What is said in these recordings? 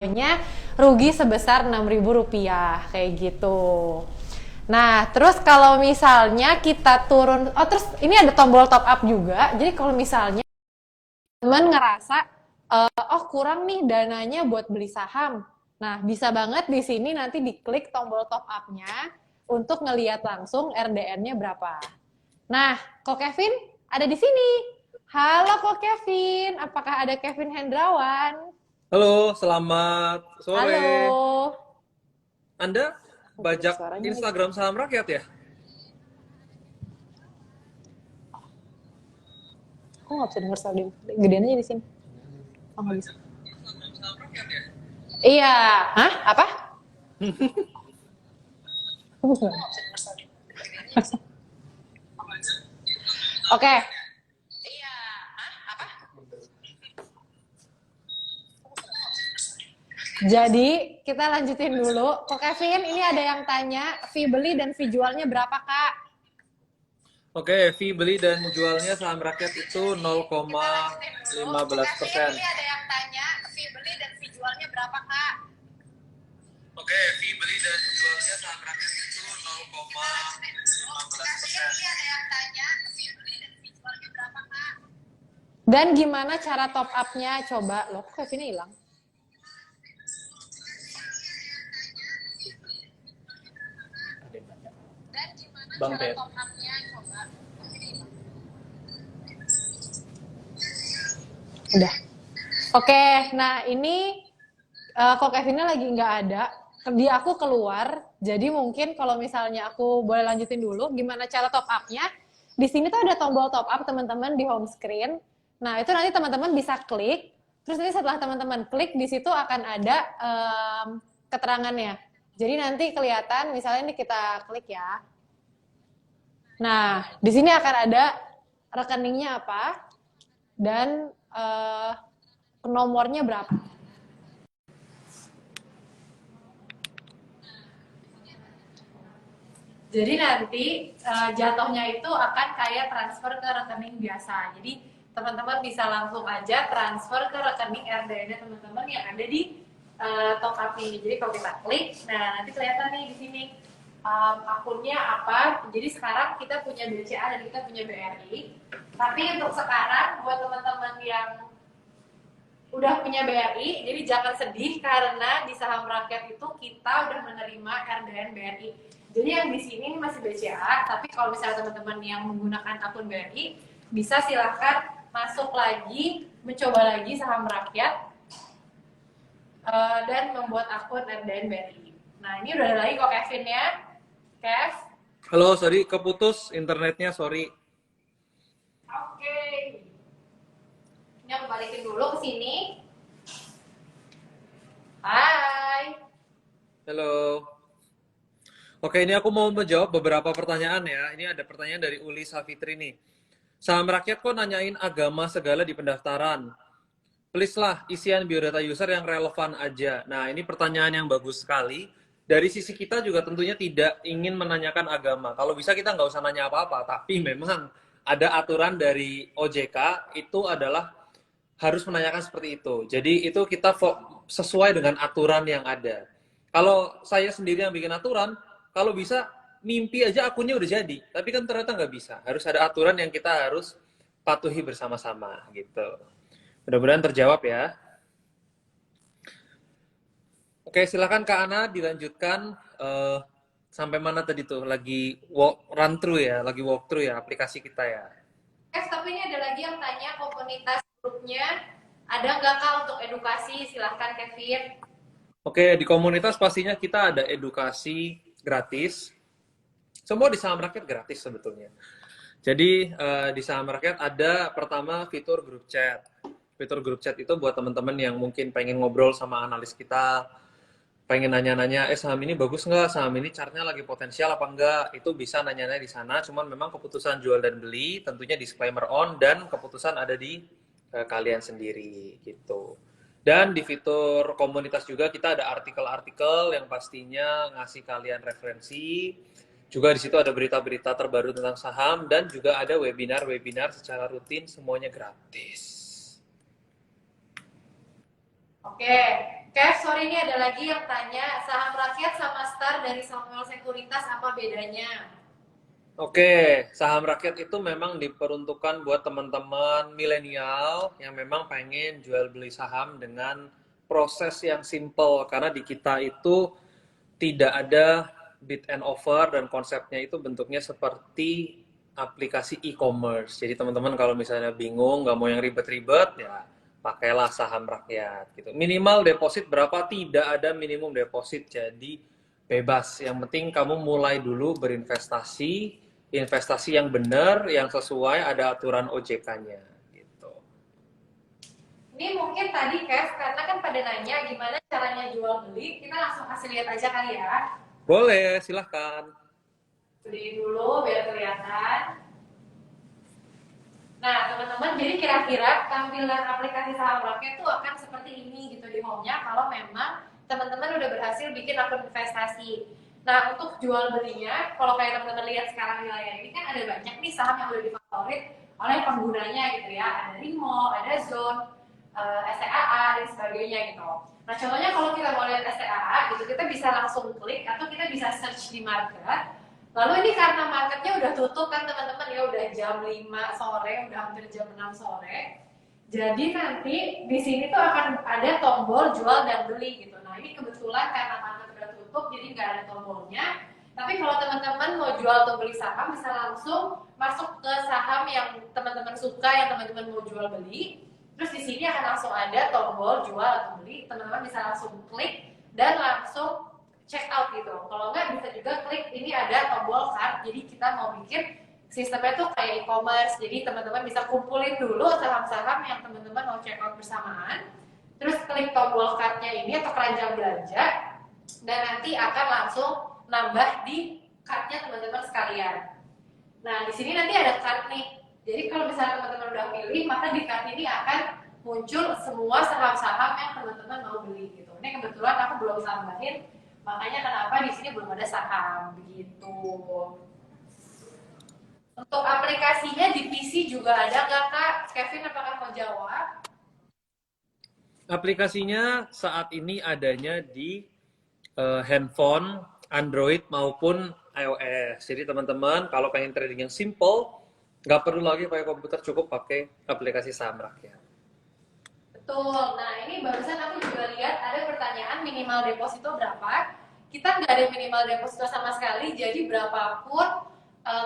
nya rugi sebesar Rp6.000 kayak gitu. Nah, terus kalau misalnya kita turun, oh terus ini ada tombol top up juga. Jadi kalau misalnya teman ngerasa oh kurang nih dananya buat beli saham. Nah, bisa banget di sini nanti diklik tombol top up-nya untuk ngelihat langsung RDN-nya berapa. Nah, Kok Kevin ada di sini. Halo Kok Kevin, apakah ada Kevin Hendrawan? Halo, selamat sore. Halo. Anda Oke, bajak suaranya lagi. Instagram saham rakyat ya? Aku nggak bisa denger suara dia. Gedean aja di sini. Oh, nggak bisa. Iya. Hah? Apa? Aku nggak bisa denger suara dia. Oke. Jadi kita lanjutin dulu. Kok Kevin, ini ada yang tanya, fee beli dan fee jualnya berapa Kak? Oke, fee beli dan jualnya saham rakyat itu Kita lanjutin dulu. Kok Kevin, 0,15%. ini ada yang tanya, fee beli dan fee jualnya berapa Kak? Oke, fee beli dan jualnya saham rakyat itu Kita lanjutin dulu. Kok Kevin, ini 0,15%. ada yang tanya, fee beli dan fee jualnya berapa Kak? Dan gimana cara top up-nya? Coba. Loh, kok Kevinnya hilang? Dan gimana Bang cara Ted. top up-nya? Coba. Udah. Oke, nah ini kok Kevinnya lagi nggak ada. Dia aku keluar, jadi mungkin kalau misalnya aku boleh lanjutin dulu, gimana cara top up-nya? Di sini tuh ada tombol top up teman-teman di home screen. Nah itu nanti teman-teman bisa klik. Terus nanti setelah teman-teman klik, di situ akan ada keterangannya. Jadi nanti kelihatan, misalnya ini kita klik ya. Nah, di sini akan ada rekeningnya apa dan nomornya berapa. Jadi nanti jatuhnya itu akan kayak transfer ke rekening biasa. Jadi teman-teman bisa langsung aja transfer ke rekening RDN teman-teman yang ada di Tokap ini. Jadi kalau kita klik, nah nanti kelihatan nih di sini akunnya apa. Jadi sekarang kita punya BCA dan kita punya BRI. Tapi untuk sekarang buat teman-teman yang udah punya BRI, jadi jangan sedih karena di saham rakyat itu kita udah menerima RDN BRI. Jadi yang di sini masih BCA, tapi kalau misalnya teman-teman yang menggunakan akun BRI, bisa silahkan masuk lagi, mencoba lagi saham rakyat, dan membuat akun RDN BRI. Nah ini udah ada lagi kok Kevin ya, Kev. Halo, sorry, keputus internetnya, sorry. Oke. Ini aku balikin dulu ke sini. Hai. Halo. Oke, ini aku mau menjawab beberapa pertanyaan ya. Ini ada pertanyaan dari Uli Safitri nih. Saham rakyat kok nanyain agama segala di pendaftaran? Please lah, isian biodata user yang relevan aja. Nah, ini pertanyaan yang bagus sekali. Dari sisi kita juga tentunya tidak ingin menanyakan agama. Kalau bisa kita nggak usah nanya apa-apa, tapi memang ada aturan dari OJK, itu adalah harus menanyakan seperti itu. Jadi itu kita sesuai dengan aturan yang ada. Kalau saya sendiri yang bikin aturan, kalau bisa mimpi aja akunnya udah jadi. Tapi kan ternyata nggak bisa. Harus ada aturan yang kita harus patuhi bersama-sama gitu. Mudah-mudahan terjawab ya. Oke, silakan Kak Ana dilanjutkan sampai mana tadi tuh? Lagi run through ya, lagi walk through ya aplikasi kita ya. Tapi ini ada lagi yang tanya komunitas grupnya ada nggak Kak untuk edukasi? Silahkan Kevin. Oke, di komunitas pastinya kita ada edukasi gratis. Semua di saham rakyat gratis sebetulnya. Jadi di saham rakyat ada pertama fitur grup chat. Fitur grup chat itu buat teman-teman yang mungkin pengen ngobrol sama analis kita, pengen nanya-nanya, saham ini bagus nggak, saham ini chartnya lagi potensial apa enggak, itu bisa nanya-nanya di sana. Cuman memang keputusan jual dan beli tentunya disclaimer on dan keputusan ada di kalian sendiri gitu. Dan di fitur komunitas juga kita ada artikel-artikel yang pastinya ngasih kalian referensi. Juga di situ ada berita-berita terbaru tentang saham dan juga ada webinar-webinar secara rutin, semuanya gratis. Oke, Kev, sorry ini ada lagi yang tanya, saham rakyat sama Star dari Samuel Sekuritas apa bedanya? Oke, saham rakyat itu memang diperuntukkan buat teman-teman milenial yang memang pengen jual beli saham dengan proses yang simple. Karena di kita itu tidak ada bid and offer dan konsepnya itu bentuknya seperti aplikasi e-commerce. Jadi teman-teman kalau misalnya bingung, nggak mau yang ribet-ribet, ya pakailah saham rakyat. Gitu. Minimal deposit berapa? Tidak ada minimum deposit, jadi bebas. Yang penting kamu mulai dulu berinvestasi, investasi yang benar, yang sesuai, ada aturan OJK-nya. Gitu. Ini mungkin tadi Kev, karena kan pada nanya gimana caranya jual beli, kita langsung kasih lihat aja kali ya. Boleh, silahkan. Beli dulu biar kelihatan. Nah, teman-teman, jadi kira-kira tampilan aplikasi saham rakyat itu akan seperti ini gitu di home-nya kalau memang teman-teman udah berhasil bikin akun investasi. Nah, untuk jual belinya, kalau kayak teman-teman lihat sekarang di layar ini kan ada banyak nih saham yang udah difavorit oleh penggunanya gitu ya. Ada Rimo, ada Zone, STAA, dan sebagainya gitu. Nah, contohnya kalau kita mau lihat STAA gitu, kita bisa langsung klik atau kita bisa search di market. Lalu ini karena marketnya udah tutup kan teman-teman ya, udah jam 5 sore, udah hampir jam 6 sore. Jadi nanti di sini tuh akan ada tombol jual dan beli gitu. Nah ini kebetulan karena market udah tutup jadi nggak ada tombolnya. Tapi kalau teman-teman mau jual atau beli saham bisa langsung masuk ke saham yang teman-teman suka, yang teman-teman mau jual beli. Terus di sini akan langsung ada tombol jual atau beli. Teman-teman bisa langsung klik dan langsung check out gitu. Kalau nggak bisa juga klik ini ada tombol cart. Jadi kita mau bikin sistemnya tuh kayak e-commerce. Jadi teman-teman bisa kumpulin dulu saham-saham yang teman-teman mau check out bersamaan. Terus klik tombol cart-nya ini atau keranjang belanja dan nanti akan langsung nambah di cart-nya teman-teman sekalian. Nah, di sini nanti ada cart nih. Jadi kalau misalnya teman-teman udah pilih, maka di cart ini akan muncul semua saham-saham yang teman-teman mau beli gitu. Ini kebetulan aku belum tambahin, makanya kenapa di sini belum ada saham begitu. Untuk aplikasinya di PC juga ada nggak Kak? Kevin apakah mau jawab? Aplikasinya saat ini adanya di handphone, Android maupun iOS. Jadi teman-teman kalau pengen trading yang simple, nggak perlu lagi pakai komputer, cukup pakai aplikasi saham rakyat. Betul. Nah ini barusan aku juga lihat ada pertanyaan minimal deposito berapa. Kita nggak ada minimal deposito sama sekali. Jadi berapapun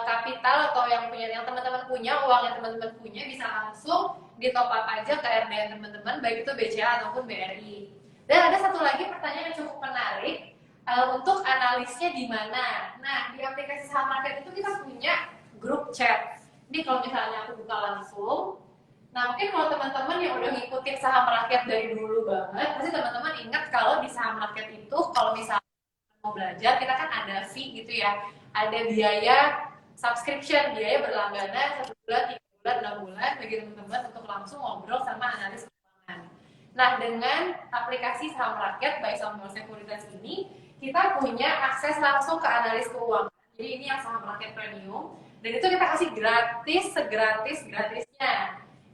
kapital atau yang teman-teman punya, uang yang teman-teman punya bisa langsung di top up aja ke RDN teman-teman, baik itu BCA ataupun BRI. Dan ada satu lagi pertanyaan yang cukup menarik, untuk analisnya di mana? Nah, di aplikasi saham market itu kita punya grup chat. Ini kalau misalnya aku buka langsung, nah mungkin kalau teman-teman yang udah ngikutin saham rakyat dari dulu banget, pasti teman-teman ingat kalau di saham rakyat itu kalau misalnya mau belajar, kita kan ada fee gitu ya, ada biaya subscription, biaya berlangganan 1 bulan, 3 bulan, 6 bulan bagi teman-teman untuk langsung ngobrol sama analis keuangan. Nah dengan aplikasi saham rakyat by Samuel Sekuritas ini, kita punya akses langsung ke analis keuangan. Jadi ini yang saham rakyat premium, dan itu kita kasih gratis, segratis-gratisnya.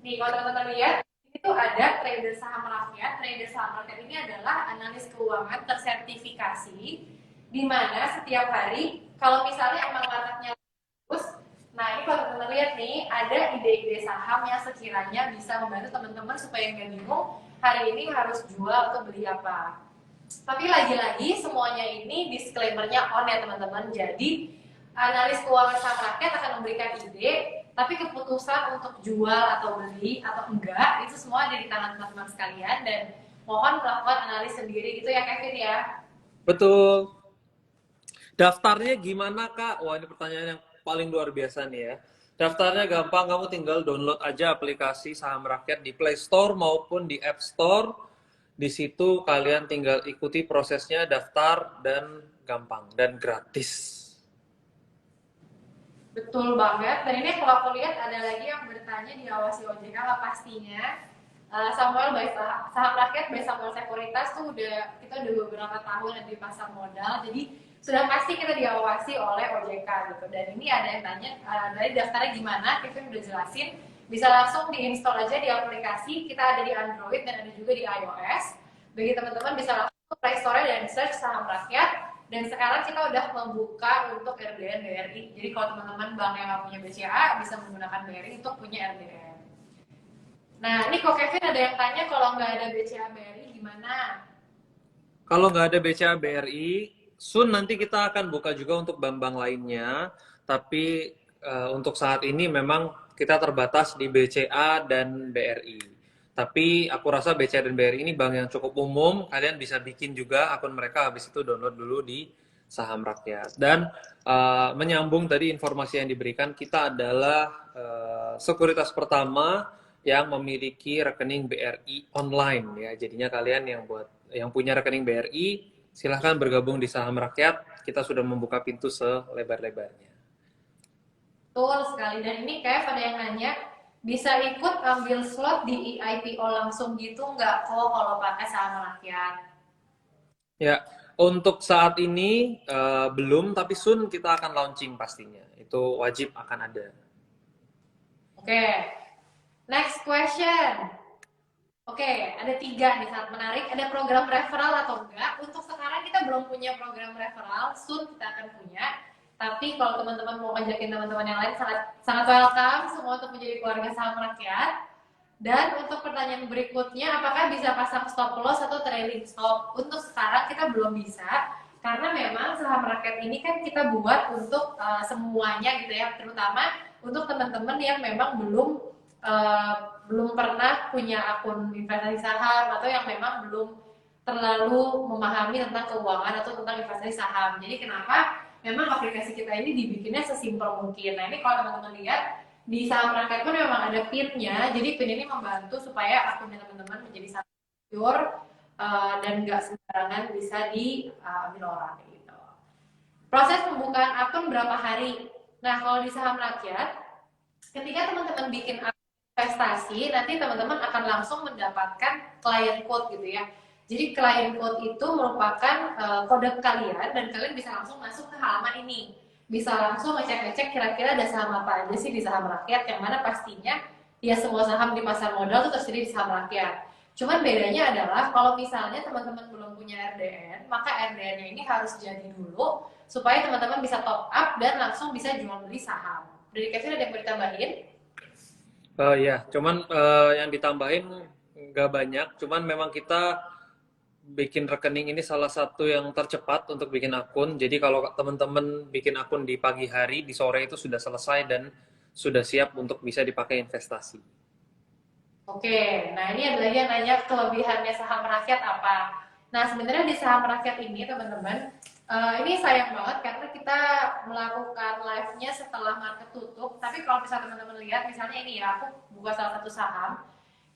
Nih kalau teman-teman lihat, itu ada trader saham rakyat. Trader saham rakyat ini adalah analis keuangan tersertifikasi, di mana setiap hari kalau misalnya emang marketnya bagus, nah ini kalau teman-teman lihat nih, ada ide-ide saham yang sekiranya bisa membantu teman-teman supaya nggak bingung hari ini harus jual atau beli apa. Tapi lagi-lagi semuanya ini disclaimer-nya on ya teman-teman. Jadi analis keuangan saham rakyat akan memberikan ide, tapi keputusan untuk jual atau beli atau enggak itu semua ada di tangan teman-teman sekalian, dan mohon melakukan analis sendiri gitu ya Kevin ya. Betul. Daftarnya gimana Kak? Wah ini pertanyaan yang paling luar biasa nih ya. Daftarnya gampang, kamu tinggal download aja aplikasi saham rakyat di Play Store maupun di App Store. Di situ kalian tinggal ikuti prosesnya, daftar, dan gampang dan gratis. Betul banget. Dan ini kalau aku lihat ada lagi yang bertanya diawasi OJK lah pastinya. Samuel by saham rakyat by Samuel Sekuritas tuh kita udah beberapa tahun di pasar modal, jadi sudah pasti kita diawasi oleh OJK gitu. Dan ini ada yang tanya dari daftarnya gimana, kita udah jelasin. Bisa langsung diinstal aja di aplikasi, kita ada di Android dan ada juga di iOS. bagi teman-teman bisa langsung ke Play Store dan search saham rakyat. Dan sekarang kita udah membuka untuk RDN BRI. Jadi kalau teman-teman bank yang nggak punya BCA bisa menggunakan BRI untuk punya RDN. Nah, ini kok Kevin ada yang tanya kalau nggak ada BCA BRI gimana? Kalau nggak ada BCA BRI, soon nanti kita akan buka juga untuk bank-bank lainnya. Tapi untuk saat ini memang kita terbatas di BCA dan BRI. Tapi aku rasa BCA dan BRI ini bank yang cukup umum. Kalian bisa bikin juga akun mereka, habis itu download dulu di Saham Rakyat. Dan menyambung tadi informasi yang diberikan, kita adalah sekuritas pertama yang memiliki rekening BRI online ya. Jadinya kalian yang punya rekening BRI, silahkan bergabung di Saham Rakyat. Kita sudah membuka pintu selebar-lebarnya. Betul sekali. Dan ini kayak ada yang nanya, bisa ikut ambil slot di IPO langsung gitu nggak kok kalau pakai saham rakyat? Ya, untuk saat ini belum, tapi soon kita akan launching pastinya. Itu wajib akan ada. Oke, next question. Oke, ada 3 nih sangat menarik. Ada program referral atau enggak? Untuk sekarang kita belum punya program referral, soon kita akan punya. Tapi kalau teman-teman mau ngajakin teman-teman yang lain, sangat welcome semua untuk menjadi keluarga saham rakyat. Dan untuk pertanyaan berikutnya, apakah bisa pasang stop loss atau trailing stop? Untuk sekarang kita belum bisa, karena memang saham rakyat ini kan kita buat untuk semuanya gitu ya, terutama untuk teman-teman yang memang belum pernah punya akun investasi saham atau yang memang belum terlalu memahami tentang keuangan atau tentang investasi saham. Jadi kenapa memang aplikasi kita ini dibikinnya sesimpel mungkin. Nah ini kalau teman-teman lihat di saham rakyat pun memang ada PIN-nya. Jadi PIN ini membantu supaya akunnya teman-teman menjadi sangat secure dan nggak sembarangan bisa diambil orang gitu. Proses pembukaan akun berapa hari? Nah kalau di saham rakyat, ketika teman-teman bikin investasi, nanti teman-teman akan langsung mendapatkan client code gitu ya. Jadi client code itu merupakan kode kalian dan kalian bisa langsung masuk ke halaman ini. Bisa langsung ngecek-ngecek kira-kira ada saham apa aja sih di saham rakyat, yang mana pastinya ya semua saham di pasar modal itu tersedia di saham rakyat. Cuman bedanya adalah kalau misalnya teman-teman belum punya RDN, maka RDN-nya ini harus jadi dulu supaya teman-teman bisa top up dan langsung bisa jual beli saham. Dari Kevin ada yang mau ditambahin? Ya, cuman yang ditambahin nggak banyak. Cuman memang kita bikin rekening ini salah satu yang tercepat untuk bikin akun. Jadi kalau teman-teman bikin akun di pagi hari, di sore itu sudah selesai dan sudah siap untuk bisa dipakai investasi. Oke, nah ini ada lagi yang nanya kelebihannya saham rakyat apa. Nah sebenarnya di saham rakyat ini teman-teman, ini sayang banget karena kita melakukan live-nya setelah market tutup. Tapi kalau misalnya teman-teman lihat, misalnya ini ya, aku buka salah satu saham,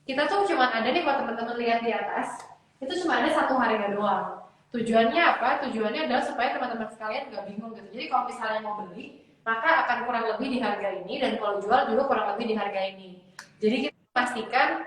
kita tuh cuma ada nih kalau teman-teman lihat di atas, itu cuma ada satu harga doang. Tujuannya apa? Tujuannya adalah supaya teman-teman sekalian nggak bingung gitu. Jadi kalau misalnya mau beli, maka akan kurang lebih di harga ini, dan kalau jual juga kurang lebih di harga ini. Jadi kita pastikan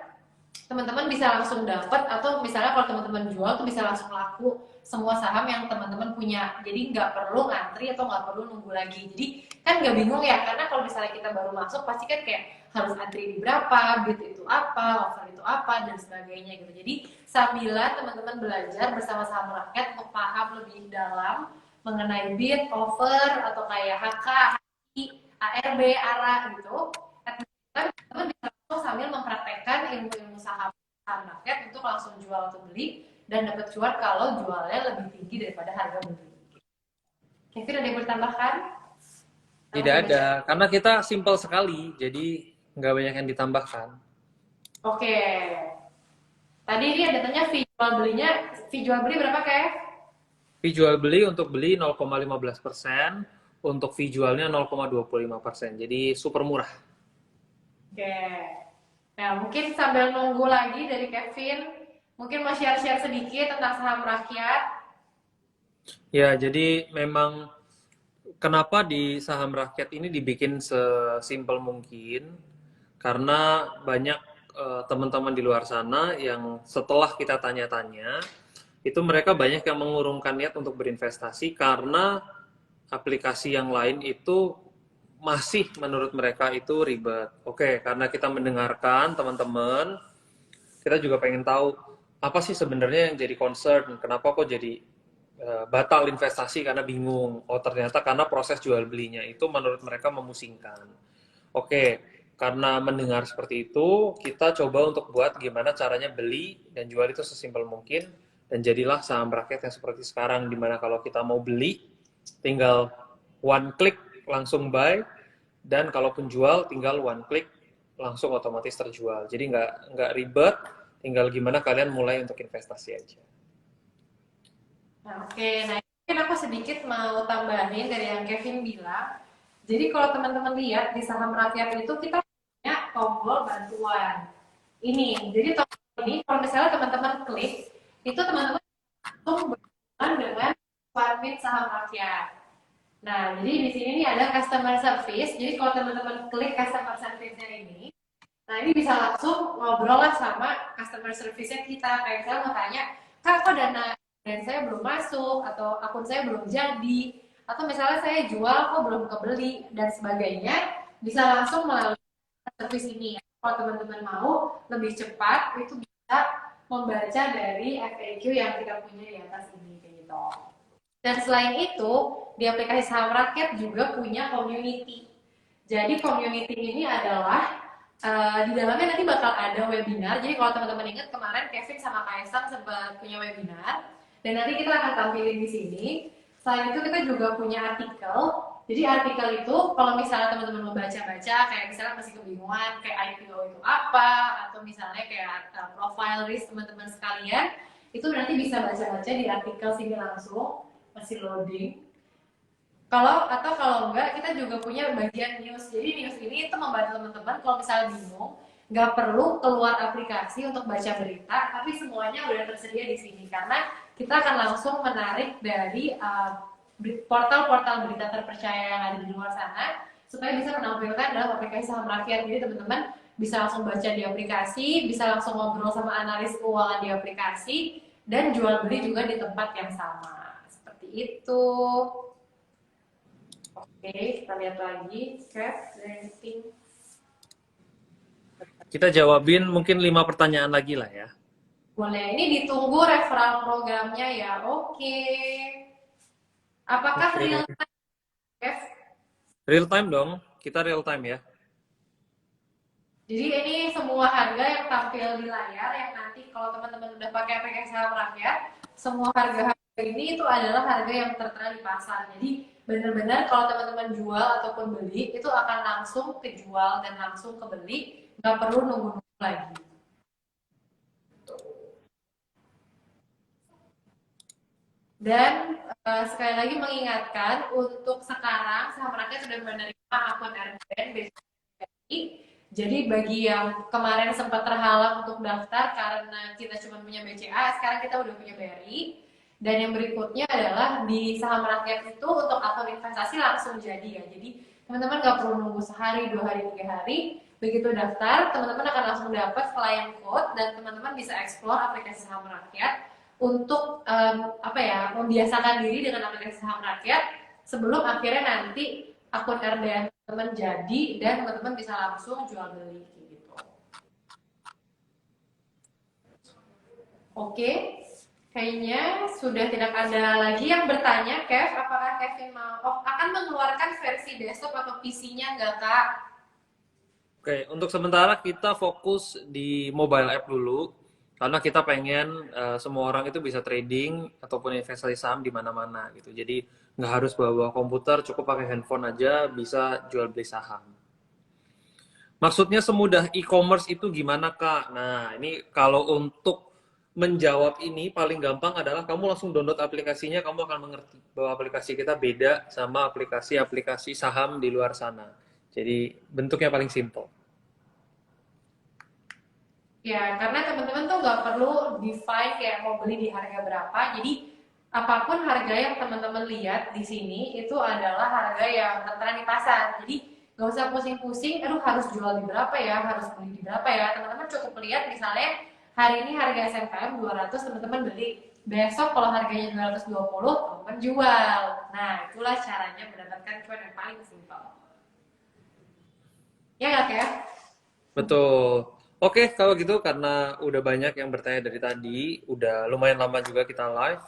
teman-teman bisa langsung dapat, atau misalnya kalau teman-teman jual tuh bisa langsung laku semua saham yang teman-teman punya. Jadi nggak perlu ngantri atau nggak perlu nunggu lagi. Jadi kan nggak bingung ya, karena kalau misalnya kita baru masuk pasti kan kayak harus antri di berapa, bid itu apa, offer itu apa, dan sebagainya gitu. Jadi sambilan teman-teman belajar bersama saham rakyat untuk paham lebih dalam mengenai bid, offer, atau kayak HK, HI, ARB, ARA gitu, teman-teman bisa langsung sambil mempraktekkan ilmu-ilmu saham rakyat untuk langsung jual atau beli dan dapat cuan kalau jualnya lebih tinggi daripada harga beli. Kevin ada yang bertambahkan? Tidak ada, karena kita simpel sekali, jadi nggak banyak yang ditambahkan. Oke. Tadi ini ada tanya fee jual belinya, fee jual beli berapa Kev? Fee jual beli untuk beli 0,15%, untuk fee jualnya 0,25%. Jadi super murah. Oke. Nah, mungkin sambil nunggu lagi dari Kevin, mungkin mau share-share sedikit tentang saham rakyat. Ya, jadi memang kenapa di saham rakyat ini dibikin sesimpel mungkin? Karena banyak teman-teman di luar sana yang setelah kita tanya-tanya, itu mereka banyak yang mengurungkan niat untuk berinvestasi karena aplikasi yang lain itu masih menurut mereka itu ribet. Oke, karena kita mendengarkan teman-teman, kita juga pengen tahu apa sih sebenarnya yang jadi concern? Kenapa kok jadi batal investasi karena bingung? Oh ternyata karena proses jual belinya itu menurut mereka memusingkan. Oke, karena mendengar seperti itu, kita coba untuk buat gimana caranya beli dan jual itu sesimpel mungkin dan jadilah saham rakyat yang seperti sekarang, dimana kalau kita mau beli tinggal one click langsung buy, dan kalaupun jual tinggal one click langsung otomatis terjual. Jadi nggak ribet, tinggal gimana kalian mulai untuk investasi aja. Nah, oke, nah mungkin aku sedikit mau tambahin dari yang Kevin bilang. Jadi kalau teman-teman lihat di saham rakyat itu kita punya tombol bantuan. Ini, jadi tombol ini kalau misalnya teman-teman klik, itu teman-teman langsung berhubungan dengan Farmit saham rakyat. Nah, jadi di sini nih ada customer service. Jadi kalau teman-teman klik customer service-nya ini, nah ini bisa langsung ngobrol lah sama customer service-nya kita. Kayak misalnya mau tanya, Kak, kok dana dan saya belum masuk, atau akun saya belum jadi, atau misalnya saya jual kok belum kebeli, dan sebagainya, bisa langsung melalui service ini. Kalau teman-teman mau lebih cepat, itu bisa membaca dari FAQ yang kita punya di atas ini, kayak gitu. Dan selain itu, di aplikasi saham rakyat juga punya community. Jadi community ini adalah di dalamnya nanti bakal ada webinar. Jadi kalau teman-teman ingat kemarin Kevin sama Kaisang sempat punya webinar, dan nanti kita akan tampilin di sini. Selain itu kita juga punya artikel. Jadi artikel itu kalau misalnya teman-teman mau baca-baca, kayak misalnya masih kebingungan kayak IPO itu apa, atau misalnya kayak profile risk teman-teman sekalian, itu nanti bisa baca-baca di artikel sini langsung, masih loading. Kalau enggak, kita juga punya bagian news. Jadi news ini itu membantu teman-teman kalau misalnya bingung, nggak perlu keluar aplikasi untuk baca berita, tapi semuanya udah tersedia di sini karena kita akan langsung menarik dari portal-portal berita terpercaya yang ada di luar sana supaya bisa menampilkan dalam aplikasi saham rakyat. Jadi teman-teman bisa langsung baca di aplikasi, bisa langsung ngobrol sama analis keuangan di aplikasi, dan jual beli juga di tempat yang sama. Seperti itu. Oke, kita lihat lagi. Kev, ranking. Kita jawabin mungkin 5 pertanyaan lagi lah ya. Boleh, ini ditunggu referral programnya ya. Oke. Apakah Oke. real time, Kev? Real time dong, kita real time ya. Jadi ini semua harga yang tampil di layar yang nanti kalau teman-teman udah pakai aplikasi saham rakyat, semua harga-harga ini itu adalah harga yang tertera di pasar. Jadi benar-benar kalau teman-teman jual ataupun beli itu akan langsung kejual dan langsung kebeli, nggak perlu nunggu-nunggu lagi. Dan sekali lagi mengingatkan untuk sekarang saham rakyat sudah menerima akun RBN BCI. Jadi bagi yang kemarin sempat terhalang untuk daftar karena kita cuma punya BCA, sekarang kita udah punya BRI. Dan yang berikutnya adalah di saham rakyat itu untuk akun investasi langsung jadi ya. Jadi teman-teman nggak perlu nunggu sehari, 2 hari, 3 hari. Begitu daftar, teman-teman akan langsung dapat client code dan teman-teman bisa explore aplikasi saham rakyat untuk membiasakan diri dengan aplikasi saham rakyat sebelum akhirnya nanti akun RDN teman jadi dan teman-teman bisa langsung jual beli gitu. Oke, kayaknya sudah tidak ada lagi yang bertanya. Kev, apakah Kevin akan mengeluarkan versi desktop atau PC-nya nggak, Kak? Oke, untuk sementara kita fokus di mobile app dulu karena kita pengen semua orang itu bisa trading ataupun investasi saham di mana-mana gitu. Jadi nggak harus bawa komputer, cukup pakai handphone aja bisa jual beli saham. Maksudnya semudah e-commerce itu gimana, Kak? Nah, ini kalau untuk menjawab ini paling gampang adalah kamu langsung download aplikasinya, kamu akan mengerti bahwa aplikasi kita beda sama aplikasi-aplikasi saham di luar sana. Jadi bentuknya paling simple. Ya, karena teman-teman tuh nggak perlu define kayak mau beli di harga berapa. Jadi apapun harga yang teman-teman lihat di sini itu adalah harga yang tertera di pasar. Jadi nggak usah pusing-pusing, aduh harus jual di berapa ya, harus beli di berapa ya. Teman-teman cukup lihat misalnya hari ini harga SMKM 200, teman-teman beli. Besok kalau harganya 220, teman-teman jual. Nah, itulah caranya mendapatkan cuan yang paling simpel. Ya nggak ya? Betul. Oke, kalau gitu karena udah banyak yang bertanya dari tadi, udah lumayan lama juga kita live.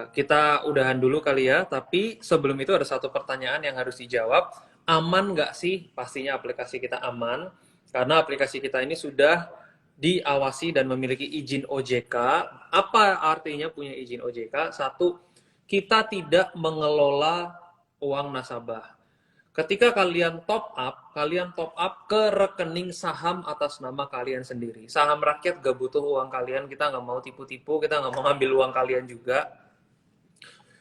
Kita udahan dulu kali ya, tapi sebelum itu ada satu pertanyaan yang harus dijawab. Aman nggak sih? Pastinya aplikasi kita aman, karena aplikasi kita ini sudah diawasi dan memiliki izin OJK. Apa artinya punya izin OJK? Satu, kita tidak mengelola uang nasabah. Ketika kalian top up ke rekening saham atas nama kalian sendiri. Saham rakyat gak butuh uang kalian, kita nggak mau tipu-tipu, kita nggak mau ngambil uang kalian juga.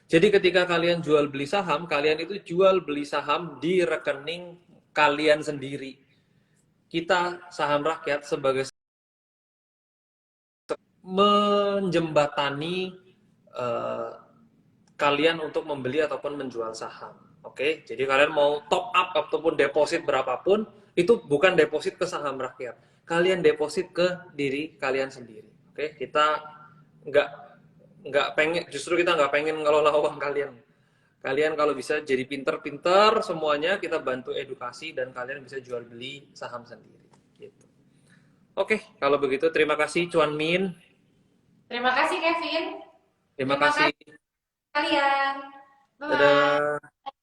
Jadi ketika kalian jual beli saham, kalian itu jual beli saham di rekening kalian sendiri. Kita saham rakyat sebagai menjembatani eh, kalian untuk membeli ataupun menjual saham. Oke, jadi kalian mau top up ataupun deposit berapapun, itu bukan deposit ke saham rakyat. Kalian deposit ke diri kalian sendiri. Oke, kita nggak nggak pengen, justru kita nggak pengen ngelola uang kalian. Kalian kalau bisa jadi pinter-pinter semuanya, kita bantu edukasi dan kalian bisa jual beli saham sendiri. Gitu. Oke, kalau begitu terima kasih Cuan Min. Terima kasih Kevin. Terima Terima kasih. kasih kalian. Bye-bye. Dadah.